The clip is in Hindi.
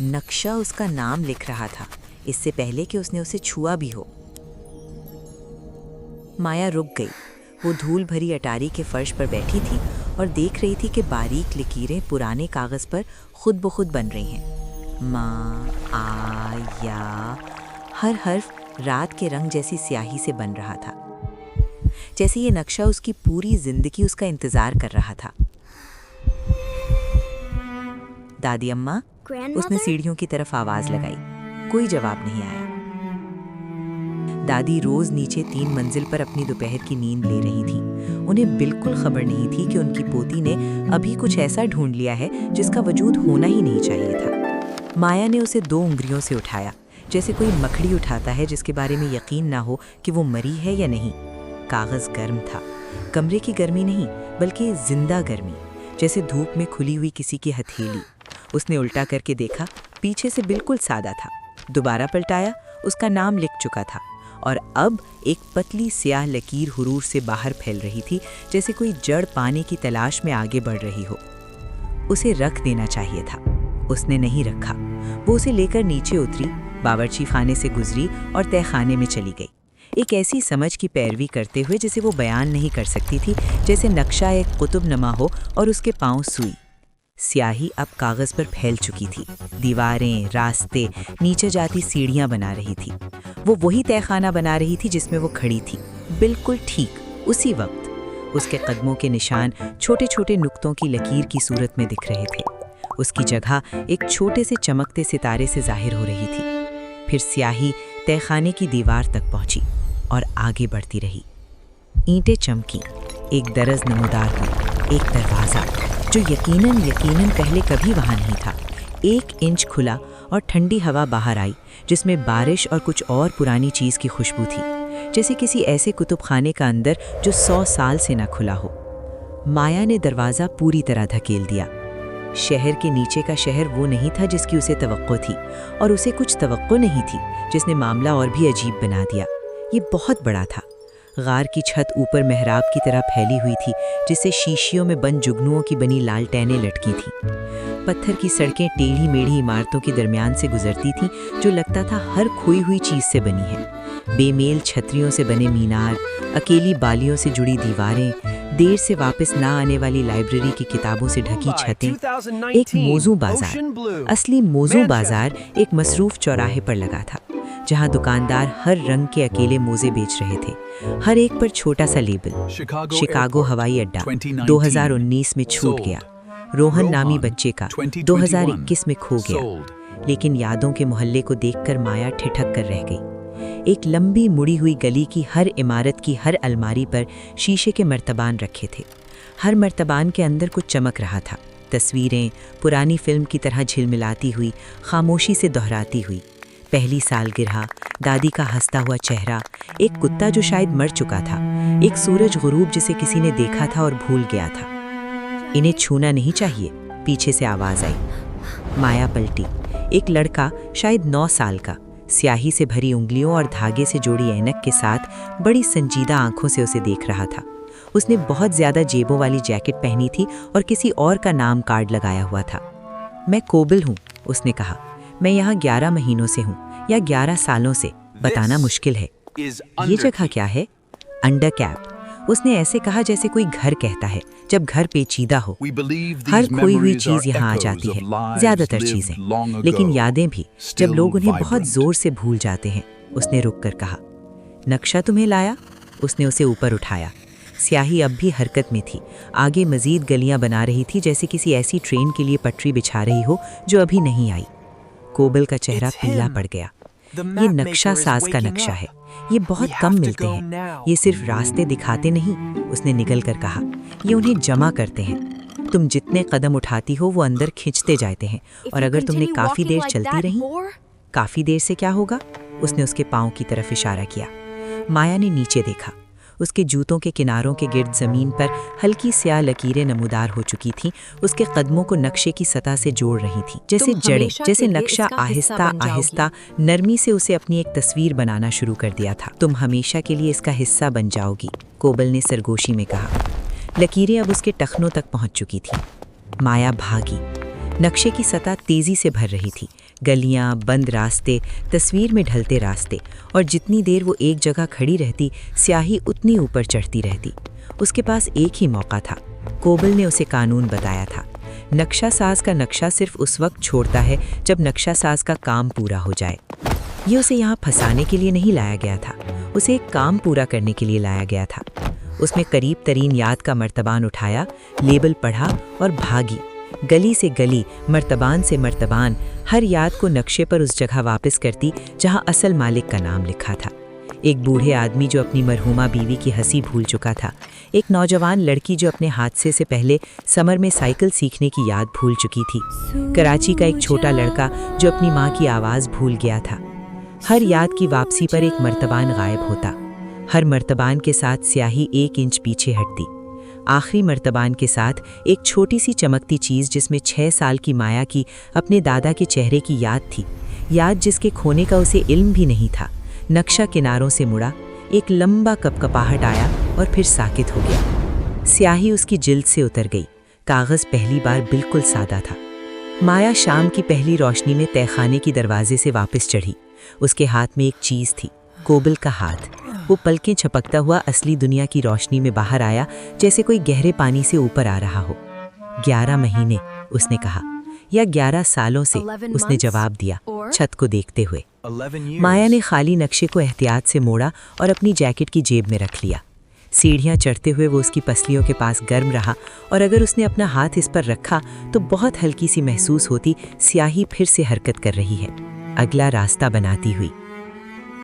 नक्शा उसका नाम लिख रहा था, इससे पहले कि उसने उसे छुआ भी हो। माया रुक गई। वो धूल भरी अटारी के फर्श पर बैठी थी और देख रही थी कि बारीक लकीरें पुराने कागज पर खुद ब खुद बन रही हैं। माँ, आ, या, हर हर्फ रात के रंग जैसी स्याही से बन रहा था, जैसे ये नक्शा उसकी पूरी जिंदगी उसका इंतजार कर रहा था। दादी अम्मा, उसने सीढ़ियों की तरफ आवाज लगाई। कोई जवाब नहीं आया। दादी रोज नीचे 3 मंजिल पर अपनी दोपहर की नींद ले रही थी। उन्हें बिल्कुल खबर नहीं थी कि उनकी पोती ने अभी कुछ ऐसा ढूंढ लिया है जिसका वजूद होना ही नहीं चाहिए था। माया ने उसे 2 उंगलियों से उठाया, जैसे कोई मकड़ी उठाता है जिसके बारे में यकीन ना हो कि वो मरी है या नहीं। कागज गर्म था, कमरे की गर्मी नहीं बल्कि जिंदा गर्मी, जैसे धूप में खुली हुई किसी की हथेली। उसने उल्टा करके देखा, पीछे से बिल्कुल सादा था। दोबारा पलटाया, उसका नाम लिख चुका था और अब एक पतली स्याह लकीर हुरूर से बाहर फैल रही थी, जैसे कोई जड़ पाने की तलाश में आगे बढ़ रही हो। उसे रख देना चाहिए था, उसने नहीं रखा। वो उसे लेकर नीचे उतरी, बावर्ची खाने से गुजरी और तहखाने में चली गई, एक ऐसी समझ की पैरवी करते हुए जिसे वो बयान नहीं कर सकती थी, जैसे नक्शा एक कुतुबनुमा हो और उसके पांव सुई। स्याही अब कागज पर फैल चुकी थी। दीवारें, रास्ते, नीचे जाती सीढ़ियां बना रही थी। वो वही तहखाना बना रही थी जिसमें वो खड़ी थी, बिल्कुल ठीक उसी वक्त। उसके कदमों के निशान छोटे छोटे नुक्तों की लकीर की सूरत में दिख रहे थे। उसकी जगह एक छोटे से चमकते सितारे से जाहिर हो रही थी। फिर स्याही तहखाने की दीवार तक पहुंची और आगे बढ़ती रही। ईंटें चमकी, एक दरज नमूदार हुई, एक दरवाज़ा जो यकीनन पहले कभी वहाँ नहीं था। 1 इंच खुला और ठंडी हवा बाहर आई, जिसमें बारिश और कुछ और पुरानी चीज़ की खुशबू थी, जैसे किसी ऐसे कुतुबखाने का अंदर जो 100 साल से न खुला हो। माया ने दरवाज़ा पूरी तरह धकेल दिया। शहर के नीचे का शहर वो नहीं था जिसकी उसे तवक्को थी, और उसे कुछ तवक्को नहीं थी जिसने मामला और भी अजीब बना दिया। ये बहुत बड़ा था। गार की छत ऊपर मेहराब की तरह फैली हुई थी, जिससे शीशियों में बंद जुगनुओं की बनी लालटेनें लटकी थीं। पत्थर की सड़कें टेढ़ी मेढ़ी इमारतों के दरमियान से गुजरती थीं, जो लगता था हर खोई हुई चीज़ से बनी है। बेमेल छतरियों से बने मीनार, अकेली बालियों से जुड़ी दीवारें, देर से वापस ना आने वाली लाइब्रेरी की किताबों से ढकी छतें। एक मौजू बाजार, असली मौजू बाजार एक मसरूफ चौराहे पर लगा था, जहां दुकानदार हर रंग के अकेले मोजे बेच रहे थे, हर एक पर छोटा सा लेबल। शिकागो हवाई अड्डा 2019 में छूट गया। रोहन नामी बच्चे का 2021 में खो गया। लेकिन यादों के मोहल्ले को देखकर माया ठिठक कर रह गई। एक लंबी मुड़ी हुई गली की हर इमारत की हर अलमारी पर शीशे के मर्तबान रखे थे। हर मर्तबान के अंदर कुछ चमक रहा था। तस्वीरें पुरानी फिल्म की तरह झिलमिलाती हुई, खामोशी से दोहराती हुई। पहली सालगिरह, दादी का हंसता हुआ चेहरा, एक कुत्ता जो शायद मर चुका था, एक सूरज गुरूब जिसे किसी ने देखा था और भूल गया था। इन्हें छूना नहीं चाहिए, पीछे से आवाज आई। माया पलटी। एक लड़का, शायद 9 साल का, स्याही से भरी उंगलियों और धागे से जोड़ी ऐनक के साथ बड़ी संजीदा आंखों से उसे देख रहा था। उसने बहुत ज्यादा जेबों वाली जैकेट पहनी थी और किसी और का नाम कार्ड लगाया हुआ था। मैं कोबिल हूँ, उसने कहा। मैं यहाँ 11 महीनों से हूँ, या 11 सालों से, बताना मुश्किल है। ये जगह क्या है? Under cap. उसने ऐसे कहा जैसे कोई घर कहता है जब घर पेचीदा हो। हर खोई हुई चीज यहाँ आ जाती है, ज्यादातर चीजें, लेकिन यादें भी, जब लोग उन्हें बहुत जोर से भूल जाते हैं। उसने रुक कर कहा, नक्शा तुम्हें लाया? उसने उसे ऊपर उठाया। स्याही अब भी हरकत में थी, आगे मजीद गलियां बना रही थी, जैसे किसी ऐसी ट्रेन के लिए पटरी बिछा रही हो जो अभी नहीं आई। कोबिल का चेहरा पीला पड़ गया। ये नक्शा साज का नक्शा है, ये बहुत कम मिलते हैं। ये सिर्फ रास्ते दिखाते नहीं, उसने निगल कर कहा, ये उन्हें जमा करते हैं। तुम जितने कदम उठाती हो वो अंदर खिंचते जाते हैं, और अगर तुमने काफी देर चलती रही। काफी देर से क्या होगा? उसने उसके पाँव की तरफ इशारा किया। माया ने नीचे देखा। उसके जूतों के किनारों के गिर्द जमीन पर हल्की स्याह लकीरें नमूदार हो चुकी थीं। उसके कदमों को नक्शे की सतह से जोड़ रही थीं, जैसे जड़ें, जैसे नक्शा आहिस्ता आहिस्ता नरमी से उसे अपनी एक तस्वीर बनाना शुरू कर दिया था। तुम हमेशा के लिए इसका हिस्सा बन जाओगी, कोबिल ने सरगोशी में कहा। लकीरें अब उसके टखनों तक पहुंच चुकी थीं। माया भागी। नक्शे की सतह तेजी से भर रही थी। गलियां, बंद रास्ते, तस्वीर में ढलते रास्ते, और जितनी देर वो एक जगह खड़ी रहती, स्याही उतनी ऊपर चढ़ती रहती। उसके पास एक ही मौका था। कोबल ने उसे कानून बताया था, नक्शा साज का नक्शा सिर्फ उस वक्त छोड़ता है जब नक्शा साज का काम पूरा हो जाए। ये उसे यहाँ फंसाने के लिए नहीं लाया गया था, उसे एक काम पूरा करने के लिए लाया गया था। उसमें करीब तरीन याद का मर्तबान उठाया, लेबल पढ़ा और भागी। गली से गली, मर्तबान से मर्तबान, हर याद को नक्शे पर उस जगह वापस करती जहाँ असल मालिक का नाम लिखा था। एक बूढ़े आदमी जो अपनी मरहूमा बीवी की हंसी भूल चुका था, एक नौजवान लड़की जो अपने हादसे से पहले समर में साइकिल सीखने की याद भूल चुकी थी, कराची का एक छोटा लड़का जो अपनी माँ की आवाज़ भूल गया था। हर याद की वापसी पर एक मर्तबान गायब होता, हर मर्तबान के साथ स्याही 1 इंच पीछे हटती। आखिरी मर्तबान के साथ एक छोटी सी चमकती चीज़ जिसमें 6 साल की माया की अपने दादा के चेहरे की याद थी, याद जिसके खोने का उसे इल्म भी नहीं था। नक्शा किनारों से मुड़ा, एक लंबा कपकपाहट आया और फिर साकित हो गया। स्याही उसकी जिल्द से उतर गई, कागज़ पहली बार बिल्कुल सादा था। माया शाम की पहली रोशनी में तहखाने की दरवाजे से वापस चढ़ी। उसके हाथ में एक चीज़ थी, कोबल का हाथ। वो पलकें झपकता हुआ असली दुनिया की रोशनी में बाहर आया, जैसे कोई गहरे पानी से ऊपर आ रहा हो। 11 महीने, उसने कहा, या 11 सालों से, उसने जवाब दिया, छत को देखते हुए। माया ने खाली नक्शे को एहतियात से मोड़ा और अपनी जैकेट की जेब में रख लिया। सीढ़ियाँ चढ़ते हुए वो उसकी पसलियों के पास गर्म रहा, और अगर उसने अपना हाथ इस पर रखा तो बहुत हल्की सी महसूस होती, स्याही फिर से हरकत कर रही है, अगला रास्ता बनाती हुई।